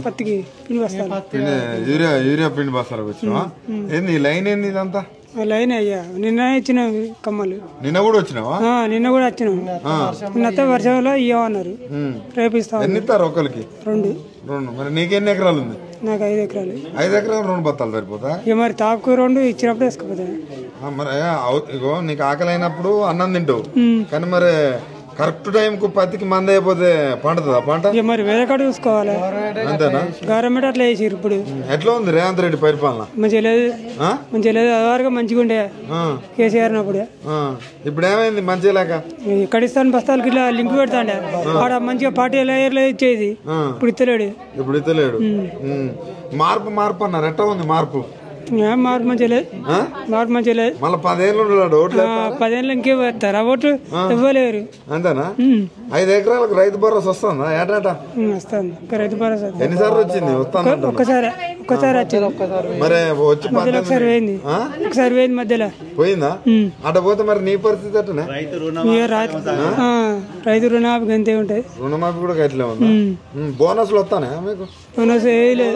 పత్తికి పిండి బస్తాలు యూరియా పిండి బస్తాలకు వచ్చినావా? ఏంది లైన్ ఏంది ఇదంతా? లైన్ అయ్యా నిన్న ఇచ్చిన కమ్మలు. నిన్న కూడా వచ్చినావా? నిన్న కూడా వచ్చినాం. నిన్నతో వర్షంలో ఇవ్వమన్నారు, రేపు ఇస్తాం. ఎన్ని ఇస్తారు ఒకరికి? 2. మరి నీకెన్ని ఎకరాలు ఉంది? నాకు 5 ఎకరాలు. 5 ఎకరాలు 2 బత్తాలు సరిపోతా? మరి తాపుకు 2 ఇచ్చినప్పుడు వేసుకుపోతా. మరి ఇగో నీకు ఆకలి అయినప్పుడు అన్నం తింటావు, కానీ మరి కరెక్ట్ టైం కు పత్తికి మంద అయిపోతే పండుతుందా పంట? మరి వేరే కాడ చూసుకోవాలి. అంతేనా? గవర్నమెంట్ అట్లా చేసిరు. ఇప్పుడు ఎట్లా ఉంది రేవంత్ రెడ్డి పరిపాలన? మంచిగా లేదు, మంచిగా లేదు. అదివరకు మంచిగా ఉండే కేసీఆర్ అప్పుడు. ఇప్పుడు ఏమైంది మంచిగా లేక? ఇక్కడ ఇస్తాను బస్తాలకి ఇట్లా లింక్ పెడతాండే, ఆడ మంచిగా పార్టీ లేయర్లో ఇచ్చేది. ఇప్పుడు ఇస్తలేడు. మార్పు అన్నారు, ఎట్లా ఉంది మార్పు? మార్పు మంచిగా లేదు, మార్పు మంచిగా లేదు. మళ్ళీ 10 ఏళ్ళు 10 ఏళ్ళు ఇంకే పెడతారు, ఆ ఓట్లు ఇవ్వలేరు. అంతేనా? 5 ఎకరాలకు రైతు భరోసా వస్తుందా? ఏటాట వస్తుంది రైతు భరోసా. ఎన్నిసార్లు వచ్చింది? ఒక్కసారి వచ్చింది. మరి వచ్చి ఒకసారి పోయింది మధ్యలో పోయిందా? అట పోతే మరి నీ పరిస్థితి అట్టనే? రైతు రుణమాఫీ అంతే ఉంటాయి. రుణమాఫీ కూడా గట్లే ఉంది. బోనస్లు వస్తానే మీకు? బోనస్ వేయలేదు.